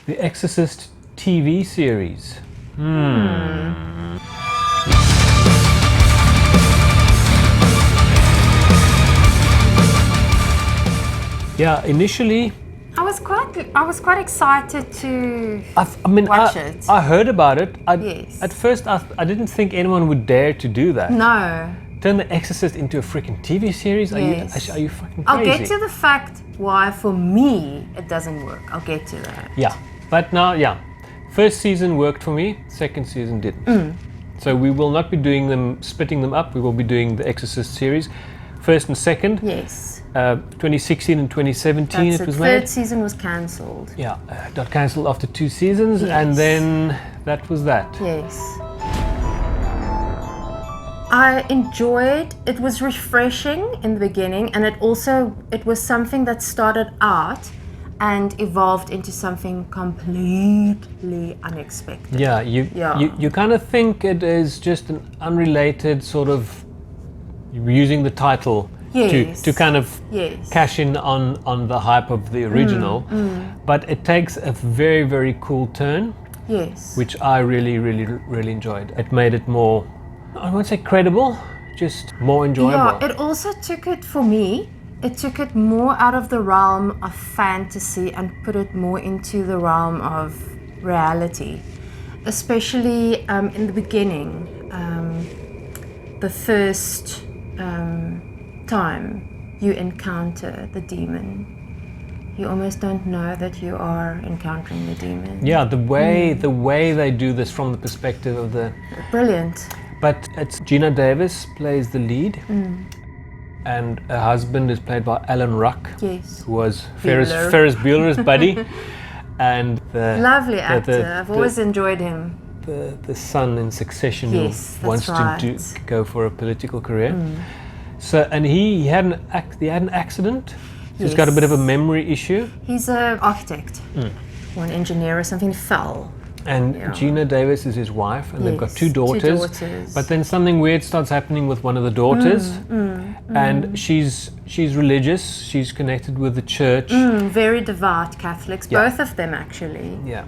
The Exorcist TV series. Yeah, initially I was quite excited to watch it. I heard about it. Yes. At first, I didn't think anyone would dare to do that. No. Turn The Exorcist into a freaking TV series? Yes. Are you fucking crazy? I'll get to the fact why, for me, it doesn't work. I'll get to that. Yeah, but now, yeah. First season worked for me, second season didn't. So we will not be doing them, splitting them up. We will be doing the Exorcist series, first and second. Yes. 2016 and 2017 That's it was Third made. season was cancelled. Yeah, got cancelled after 2 seasons, Yes. and then that was that. Yes. I enjoyed, it was refreshing in the beginning, and it was something that started out and evolved into something completely unexpected. Yeah, you kind of think it is just an unrelated sort of using the title to kind of cash in on the hype of the original, but it takes a very, very cool turn. Yes. Which I really, really, really enjoyed. It made it more, I won't say credible, just more enjoyable. Yeah, it also took it, for me, it took it more out of the realm of fantasy and put it more into the realm of reality. Especially in the beginning, the first time you encounter the demon, you almost don't know that you are encountering the demon. Yeah, the way they do this from the perspective of the... Brilliant. But it's Gina Davis plays the lead, and her husband is played by Alan Ruck, who was Ferris Bueller's buddy, and the lovely actor. I've always enjoyed him. The son in Succession who wants to go for a political career. So, and he had an accident. So he's got a bit of a memory issue. He's an architect or an engineer or something. Fell. And Gina Davis is his wife, and they've got 2 daughters. But then something weird starts happening with one of the daughters, and she's religious. She's connected with the church. Very devout Catholics, both of them actually. Yeah.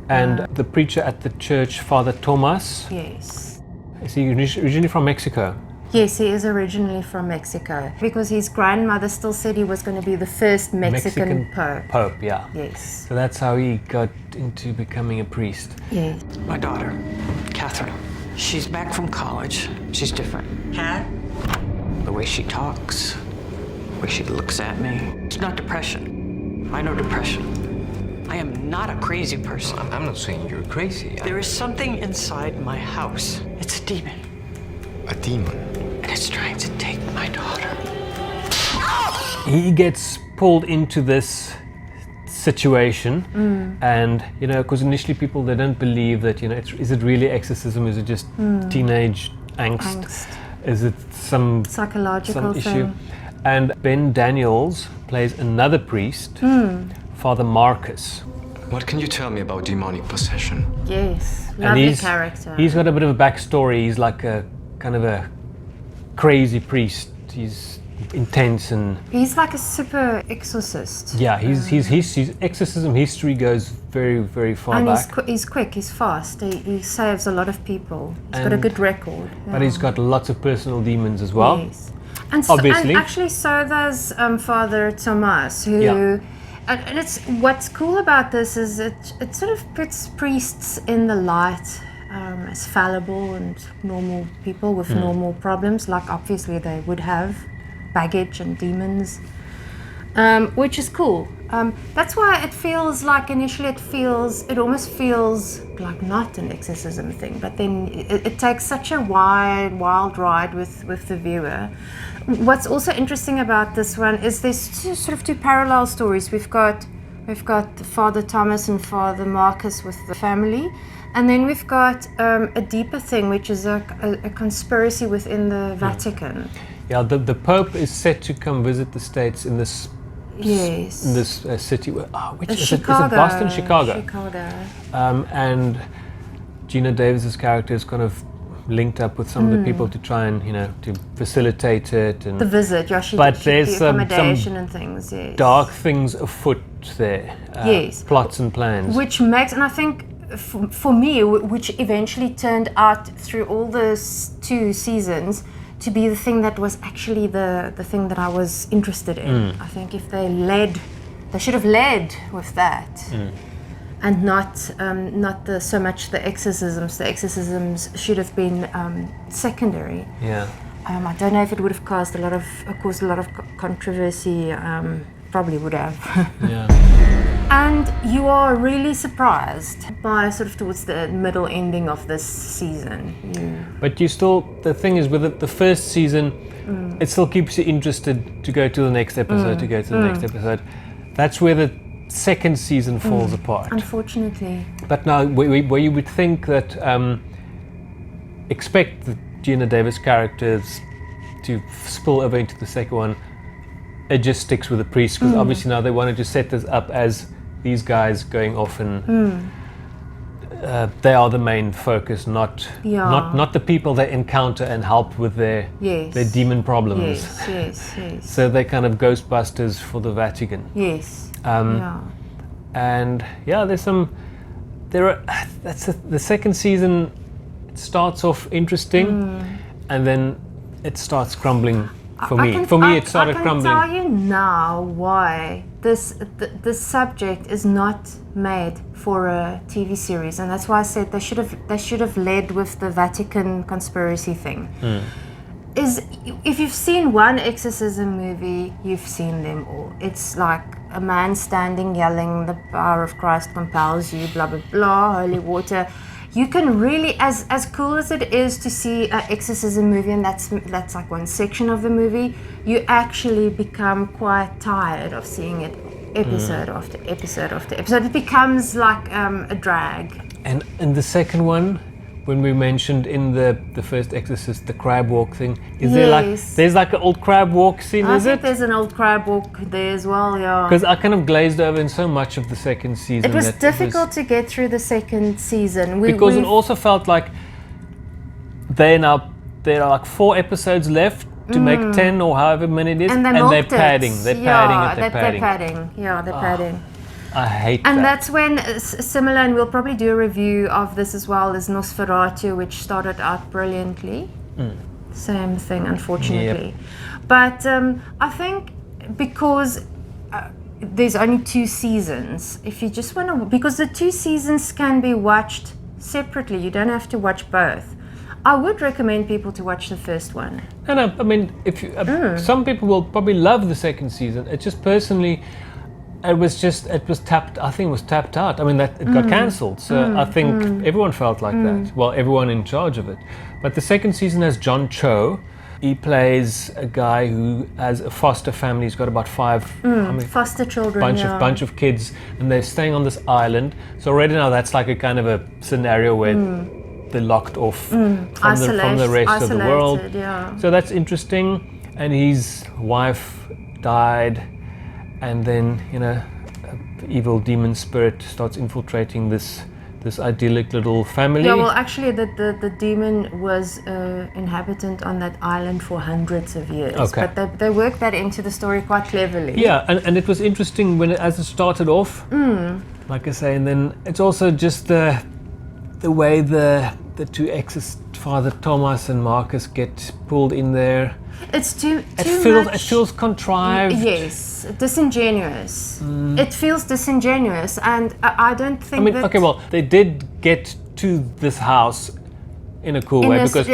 And the preacher at the church, Father Thomas. Yes. Is he originally from Mexico? Yes, he is originally from Mexico, because his grandmother still said he was going to be the first Mexican Pope. Yeah. Yes. So that's how he got into becoming a priest. Yes. My daughter, Catherine, she's back from college. She's different. Cat? The way she talks, the way she looks at me. It's not depression. I know depression. I am not a crazy person. I'm not saying you're crazy. There is something inside my house. It's a demon. A demon? And it's trying to take my daughter. He gets pulled into this situation, and because initially people, they don't believe that is it really exorcism? Is it just teenage angst? Is it some psychological issue? And Ben Daniels plays another priest, Father Marcus. What can you tell me about demonic possession? Yes, lovely character. He's got a bit of a backstory. He's like a kind of a crazy priest. He's intense and... He's like a super exorcist. Yeah, his exorcism history goes very, very far back. And he's quick, he's fast, he saves a lot of people. He's got a good record. But he's got lots of personal demons as well. Yes. And obviously. And actually so does Father Thomas, who... Yeah. And it's what's cool about this is it sort of puts priests in the light as fallible and normal people with normal problems, like obviously they would have baggage and demons, which is cool. That's why it feels like initially it almost feels like not an exorcism thing, but then it takes such a wild ride with the viewer. What's also interesting about this one is there's two parallel stories. We've got Father Thomas and Father Marcus with the family, and then we've got a deeper thing, which is a conspiracy within the Vatican. Yeah, the Pope is set to come visit the States in this city. Which is Chicago. Is it Boston? Chicago. Chicago. And Gina Davis's character is kind of linked up with some of the people to try and, to facilitate it. And The visit, yeah, she But did there's the some accommodation and things, yes. dark things afoot there. Yes. Plots and plans. Which makes, and I think for me, which eventually turned out through all those 2 seasons to be the thing that was actually the thing that I was interested in. I think if they should have led with that. And not so much the exorcisms. The exorcisms should have been secondary. Yeah. I don't know if it would have caused a lot of controversy. Probably would have. Yeah. And you are really surprised by sort of towards the middle ending of this season. But you still, the thing is with the first season, it still keeps you interested to go to the next episode, to go to the next episode. That's where the second season falls apart. Unfortunately. But now, where you would think that, expect the Gina Davis characters to spill over into the second one, it just sticks with the priest, because obviously now they wanted to set this up as these guys going off and they are the main focus, not the people they encounter and help with their demon problems. Yes. So they're kind of Ghostbusters for the Vatican. Yes. And the second season starts off interesting, and then it starts crumbling for me. It started crumbling. I can tell you now why this subject is not made for a TV series, and that's why I said they should have led with the Vatican conspiracy thing. Is if you've seen one exorcism movie, you've seen them all. It's like a man standing yelling, "The power of Christ compels you," blah blah blah, holy water. You can really, as cool as it is to see an exorcism movie, and that's like one section of the movie, you actually become quite tired of seeing it episode after episode after episode. It becomes like a drag. And in the second one, when we mentioned in the first Exorcist, the crab walk thing, there's like an old crab walk scene, I think there's an old crab walk there as well, yeah. Because I kind of glazed over in so much of the second season. It was difficult to get through the second season. Because it also felt like there are like 4 episodes left to make 10 or however many it is, and they're padding. They're padding. Yeah, they're padding. I hate and that. That's when, similar, and we'll probably do a review of this as well, is Nosferatu, which started out brilliantly. Same thing, unfortunately. Yep. But I think because there's only 2 seasons, if you just want to, because the 2 seasons can be watched separately, you don't have to watch both. I would recommend people to watch the first one. And I mean, if you, some people will probably love the second season. It's just personally, it was tapped. I think it was tapped out. I mean, that it got cancelled. So I think everyone felt like that. Well, everyone in charge of it. But the second season has John Cho. He plays a guy who has a foster family. He's got about 5 foster children. Bunch of kids, and they're staying on this island. So already now that's like a kind of a scenario where they're locked off from the rest of the world. Yeah. So that's interesting. And his wife died. And then, an evil demon spirit starts infiltrating this idyllic little family. Yeah, well, actually, the demon was inhabitant on that island for hundreds of years. Okay. But they worked that into the story quite cleverly. Yeah, and it was interesting as it started off, like I say, and then it's also just the way the 2 exes, Father Thomas and Marcus, get pulled in there. It's too much. It feels contrived. Yes, disingenuous. It feels disingenuous, and I don't think. I mean, okay, well, they did get to this house in a cool way because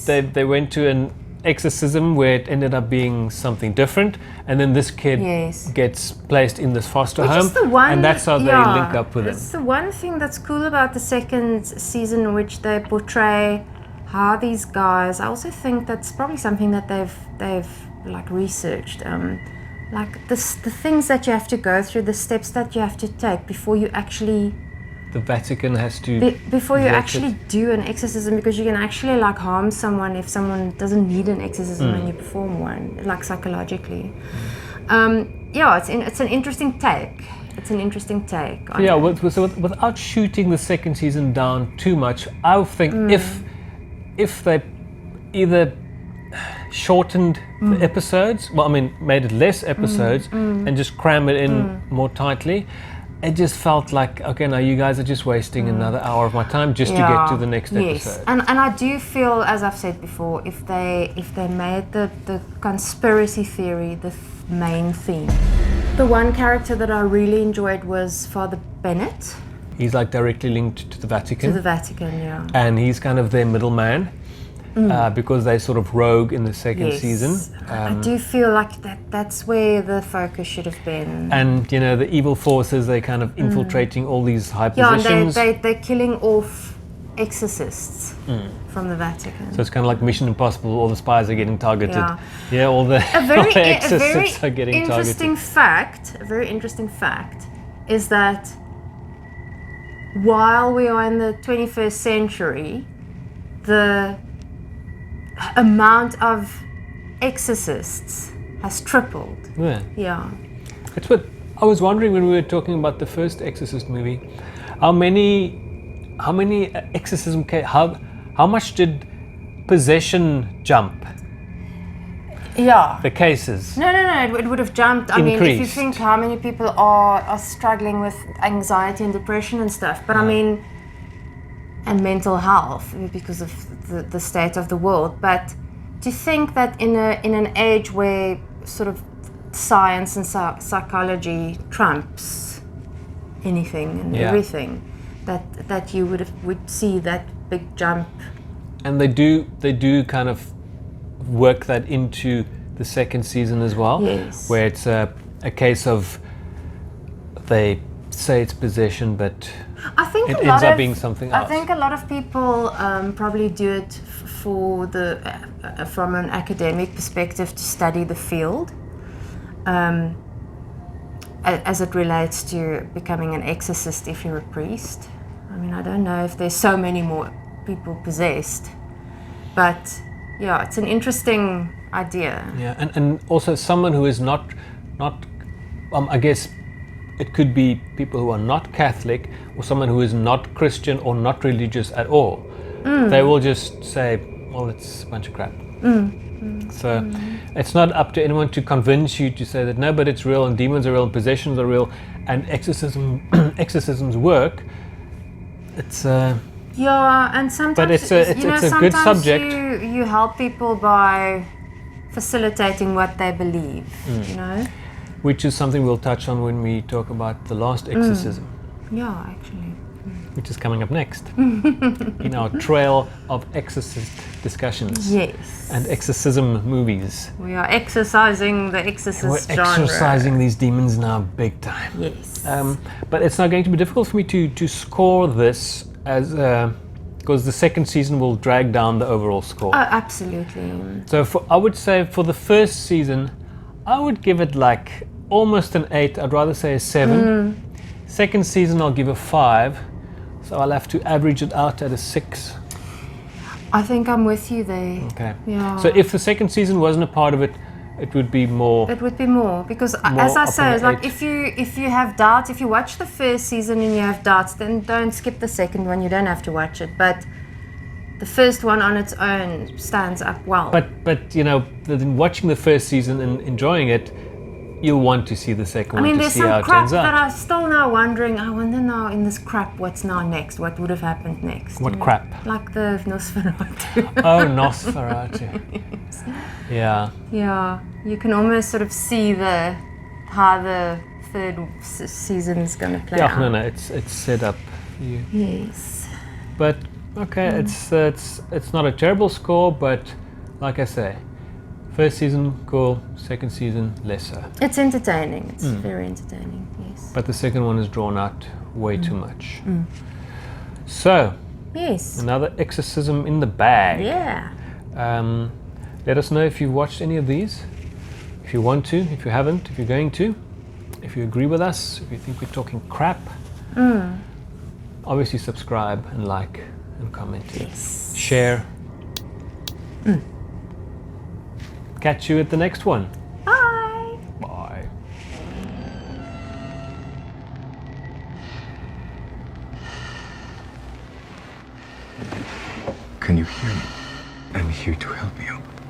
they went to an exorcism where it ended up being something different, and then this kid gets placed in this foster home, and that's how they link up with him. It's the one thing that's cool about the second season, which they portray how these guys. I also think that's probably something that they've like researched, like the things that you have to go through, the steps that you have to take before you actually. The Vatican has to before you actually do an exorcism, because you can actually like harm someone if someone doesn't need an exorcism when you perform one, like psychologically. Yeah, it's an interesting take. it's an interesting take on Yeah, it. without shooting the second season down too much, I would think if they either shortened the episodes, made it less episodes and just cram it in more tightly, it just felt like, okay, now you guys are just wasting another hour of my time just to get to the next episode. And I do feel, as I've said before, if they made the conspiracy theory the main theme. The one character that I really enjoyed was Father Bennett. He's like directly linked to the Vatican. To the Vatican, yeah. And he's kind of their middleman because they sort of rogue in the second season. I do feel like that's where the focus should have been. And, you know, the evil forces, they're kind of infiltrating all these high positions. Yeah, and they're killing off exorcists from the Vatican. So it's kind of like Mission Impossible, all the spies are getting targeted. Yeah, All the exorcists are getting A very interesting fact is that while we are in the 21st century, the amount of exorcists has tripled. Yeah. Yeah. That's what I was wondering when we were talking about the first Exorcist movie. How many exorcism how much did possession jump? Yeah. The cases. No, it would have jumped. I mean, if you Increased. think how many people are struggling with anxiety and depression and stuff, but I mean, and mental health because of the state of the world. But to think that in an age where sort of science and psychology trumps anything and everything, that you would see that big jump. And they do kind of work that into the second season as well. Yes. Where it's a case of they say it's possession, but I think it ends up being something else. I think a lot of people probably do it for from an academic perspective to study the field, as it relates to becoming an exorcist if you're a priest. I mean, I don't know if there's so many more people possessed, but yeah, it's an interesting idea. Yeah, and also someone who is not I guess it could be people who are not Catholic or someone who is not Christian or not religious at all. They will just say, well, it's a bunch of crap. So it's not up to anyone to convince you to say that no, but it's real and demons are real and possessions are real and exorcisms work. It's Yeah, and sometimes but it's a good sometimes subject. You help people by facilitating what they believe. You know. Which is something we'll touch on when we talk about the last exorcism. Yeah, actually. Which is coming up next in our trail of exorcist discussions. Yes. And exorcism movies. We are exercising the We're exorcist genre. exorcising these demons now big time. Yes. But it's not going to be difficult for me to score this as because the second season will drag down the overall score. Oh, absolutely. So I would say for the first season, I would give it like almost an 8. I'd rather say a 7. Second season, I'll give a 5. So I'll have to average it out at a 6. I think I'm with you there. Okay. Yeah. So if the second season wasn't a part of it, it would be more. It would be more because, as I say, it's like if you have doubts, if you watch the first season and you have doubts, then don't skip the second one. You don't have to watch it, but the first one on its own stands up well. But you know, watching the first season and enjoying it, you'll want to see the second one to there's see how some it crap turns out. that I'm still now wondering. I wonder now in this crap, what's now next? What would have happened next? What crap? Like the Nosferatu. Oh, Nosferatu. Yeah. Yeah, you can almost sort of see how the third season's going to play out. No, it's set up. Yes. But okay, it's not a terrible score, but like I say, first season cool, second season lesser. It's entertaining. It's very entertaining. Yes. But the second one is drawn out way too much. So Yes. another exorcism in the bag. Yeah. Let us know if you've watched any of these. If you want to, if you haven't, if you're going to, if you agree with us, if you think we're talking crap. Obviously subscribe and like and comment. Yes. Share. Catch you at the next one. Bye. Bye. Can you hear me? I'm here to help you.